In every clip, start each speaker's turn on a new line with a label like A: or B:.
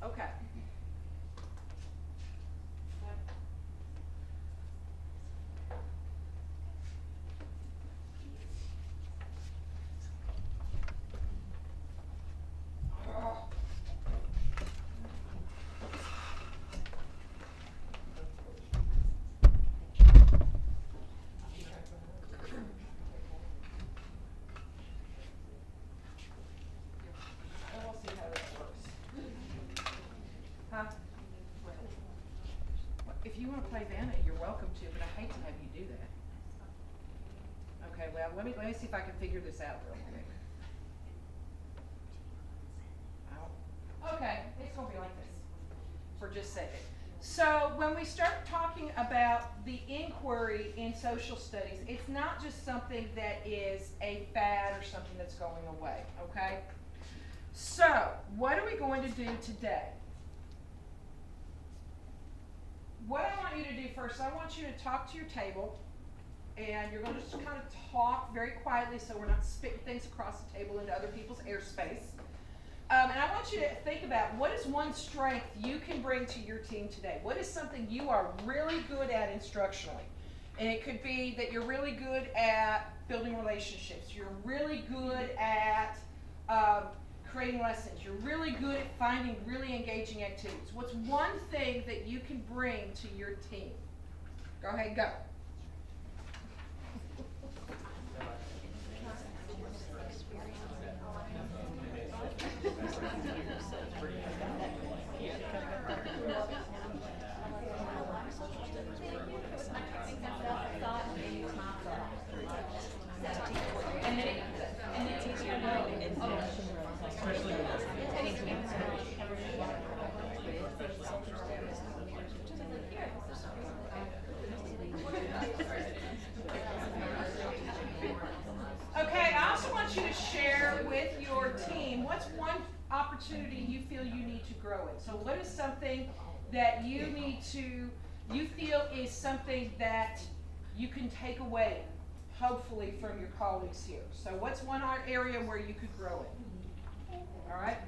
A: Okay. We'll see how this works. Huh? If you want to play Vanna, you're welcome to, but I hate to have you do that. Okay, well, let me see if I can figure this out real quick. Okay, it's gonna be like this for just a second. So when we start talking about the inquiry in social studies, it's not just something that is a fad or something that's going away, okay? So, what are we going to do today? What I want you to do first, I want you to talk to your table, and you're going to just kind of talk very quietly so we're not spitting things across the table into other people's airspace. And I want you to think about what is one strength you can bring to your team today? What is something you are really good at instructionally? And it could be that you're really good at building relationships. You're really good at creating lessons. You're really good at finding really engaging activities. What's one thing that you can bring to your team? Go ahead, go. Okay, I also want you to share with your team what's one opportunity you feel you need to grow in. So what is something that you feel is something that you can take away, hopefully, from your colleagues here. So what's one area where you could grow in? All right?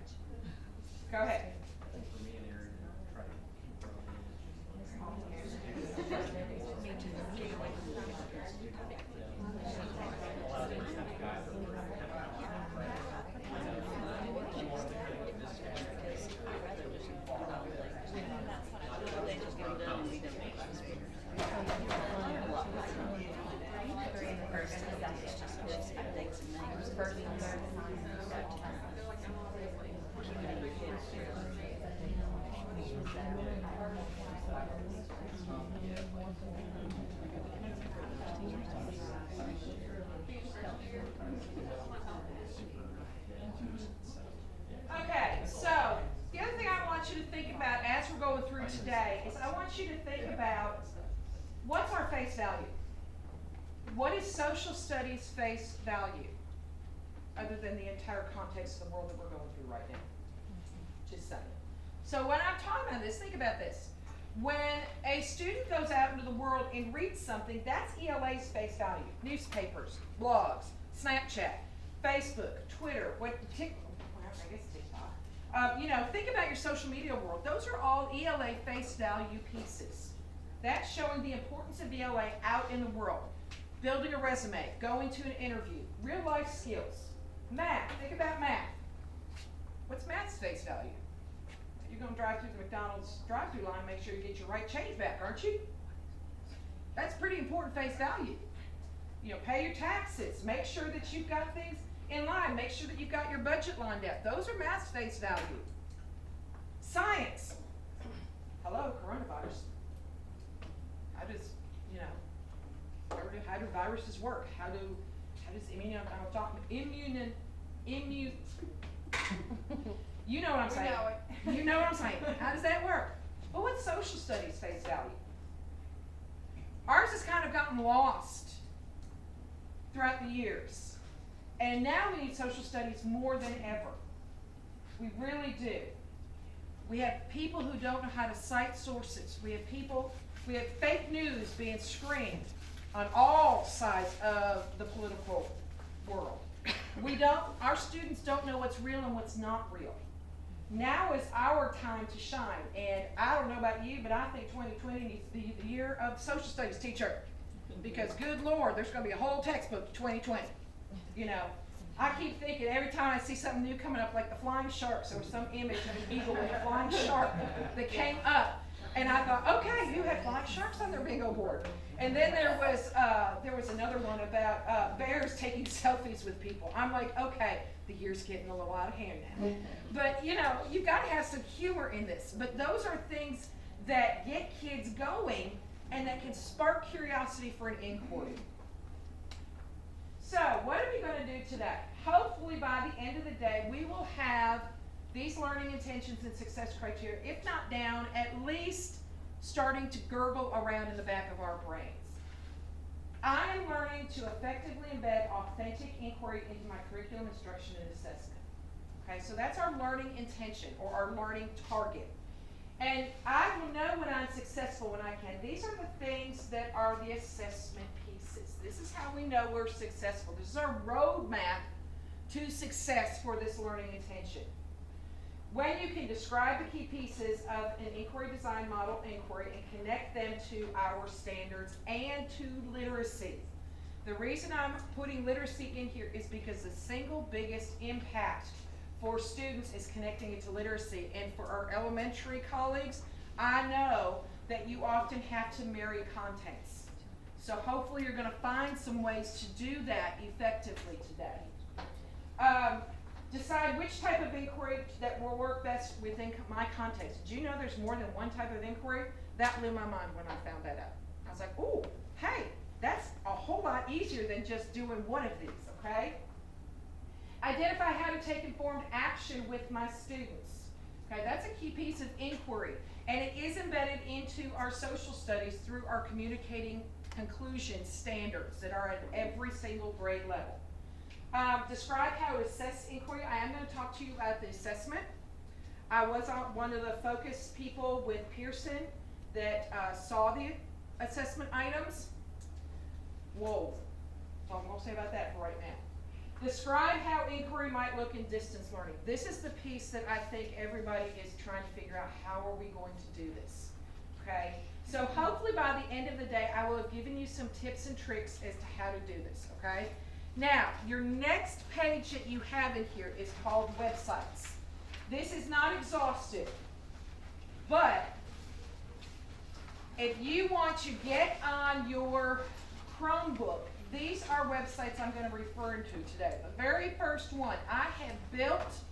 A: Go ahead.
B: For me, an area to try to keep growing
A: Okay, so the other thing I want you to think about as we're going through today is I want you to think about what's our face value? What is social studies face value? Other than the entire context of the world that we're going through right now. Just saying. So when I'm talking about this, think about this. When a student goes out into the world and reads something, that's ELA's face value. Newspapers, blogs, Snapchat, Facebook, Twitter, I guess TikTok. Think about your social media world. Those are all ELA face value pieces. That's showing the importance of ELA out in the world. Building a resume, going to an interview, real life skills. Math, think about math. What's math's face value? You're going to drive through the McDonald's drive-through line and make sure you get your right change back, aren't you? That's pretty important face value. Pay your taxes. Make sure that you've got things in line. Make sure that you've got your budget lined out. Those are math's face value. Science. Hello, coronavirus. How do viruses work? How does you know what I'm saying. You know what I'm saying. How does that work? Well, what's social studies face value? Ours has kind of gotten lost throughout the years. And now we need social studies more than ever. We really do. We have people who don't know how to cite sources. We have fake news being screamed on all sides of the political world. Our students don't know what's real and what's not real. Now is our time to shine. And I don't know about you, but I think 2020 needs to be the year of social studies teacher. Because good Lord, there's gonna be a whole textbook 2020. You know, I keep thinking every time I see something new coming up, like the flying sharks, there was some image of an eagle with a flying shark that came up. And I thought, okay, you have flying sharks on their bingo board. And then there was another one about bears taking selfies with people. I'm like, okay, the year's getting a little out of hand now. But you know, you've got to have some humor in this. But those are things that get kids going and that can spark curiosity for an inquiry. So, what are we going to do today? Hopefully by the end of the day, we will have these learning intentions and success criteria, if not down, at least starting to gurgle around in the back of our brains. I am learning to effectively embed authentic inquiry into my curriculum, instruction, and assessment. Okay, so that's our learning intention or our learning target. And I will know when I'm successful when I can. These are the things that are the assessment pieces. This is how we know we're successful. This is our roadmap to success for this learning intention. When you can describe the key pieces of an inquiry design model inquiry and connect them to our standards and to literacy. The reason I'm putting literacy in here is because the single biggest impact for students is connecting it to literacy. And for our elementary colleagues, I know that you often have to marry contents. So hopefully you're going to find some ways to do that effectively today. Decide which type of inquiry that will work best within my context. Do you know there's more than one type of inquiry? That blew my mind when I found that out. I was like, ooh, hey, that's a whole lot easier than just doing one of these, okay? Identify how to take informed action with my students. Okay, that's a key piece of inquiry, and it is embedded into our social studies through our communicating conclusion standards that are at every single grade level. Describe how to assess inquiry. I am going to talk to you about the assessment. I was one of the focus people with Pearson that saw the assessment items. Whoa, that's all I'm going to say about that for right now. Describe how inquiry might look in distance learning. This is the piece that I think everybody is trying to figure out. How are we going to do this? Okay, so hopefully by the end of the day, I will have given you some tips and tricks as to how to do this, okay? Now, your next page that you have in here is called websites. This is not exhaustive, but if you want to get on your Chromebook, these are websites I'm going to refer to today. The very first one, I have built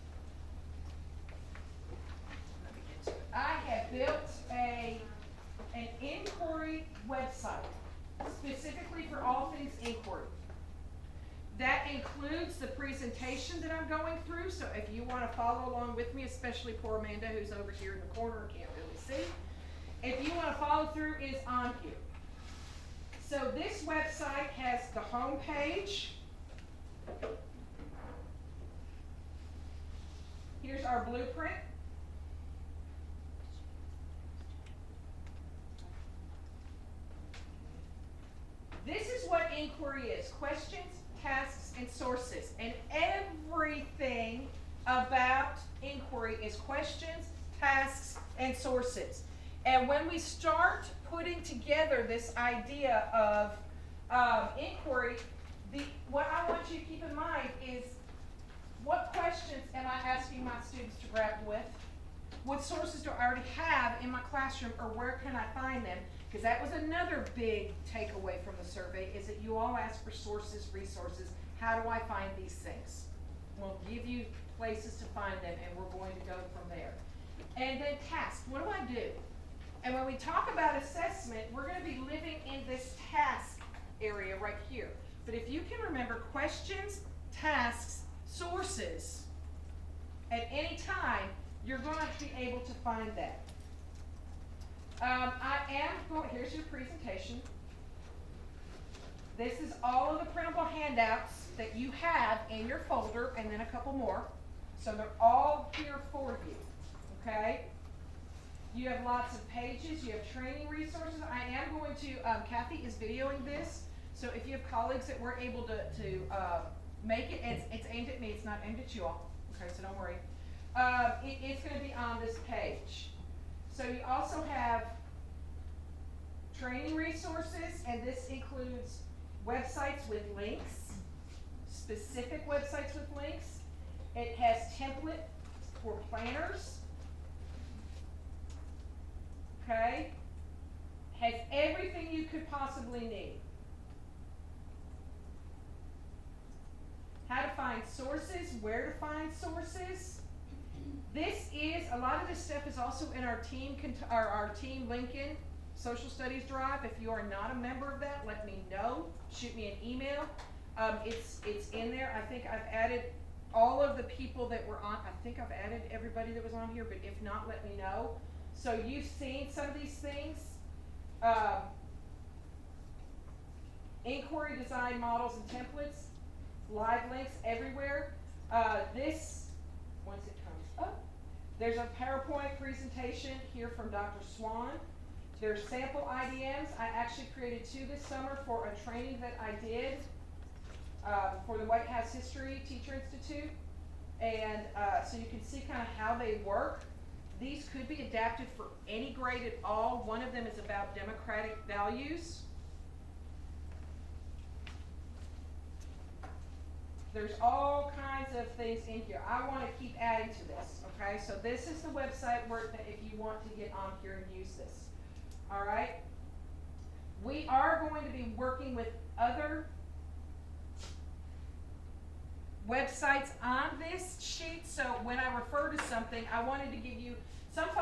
A: an inquiry website specifically for all things inquiry. That includes the presentation that I'm going through, so if you want to follow along with me, especially poor Amanda who's over here in the corner and can't really see, if you want to follow through, is on here. So this website has the home page. Here's our blueprint. This is what inquiry is: questions, tasks, and sources. And everything about inquiry is questions, tasks, and sources. And when we start putting together this idea of inquiry, what I want you to keep in mind is, what questions am I asking my students to grapple with? What sources do I already have in my classroom, or where can I find them? Because that was another big takeaway from the survey, is that you all ask for sources, resources. How do I find these things? We'll give you places to find them, and we're going to go from there. And then tasks. What do I do? And when we talk about assessment, we're going to be living in this task area right here. But if you can remember questions, tasks, sources, at any time, you're going to be able to find that. Here's your presentation. This is all of the printable handouts that you have in your folder, and then a couple more. So they're all here for you, okay? You have lots of pages, you have training resources. I am going to, Kathy is videoing this, so if you have colleagues that weren't able to make it, it's aimed at me, it's not aimed at you all, okay, so don't worry. it's gonna be on this page. So you also have training resources, and this includes websites with links, specific websites with links. It has template for planners. Okay? Has everything you could possibly need. How to find sources, where to find sources. This is, a lot of this stuff is also in our team, our Team Lincoln Social Studies Drive. If you are not a member of that, let me know. Shoot me an email. It's in there. I think I've added all of the people that were on. I think I've added everybody that was on here, but if not, let me know. So you've seen some of these things. Inquiry design models and templates, live links everywhere. This, once it comes up, there's a PowerPoint presentation here from Dr. Swan. There's sample IDMs. I actually created 2 this summer for a training that I did for the White House History Teacher Institute. And so you can see kind of how they work. These could be adapted for any grade at all. One of them is about democratic values. There's all kinds of things in here. I want to keep adding to this, okay? So this is the website where if you want to get on here and use this, all right? We are going to be working with other websites on this sheet, so when I refer to something, I wanted to give you, some folks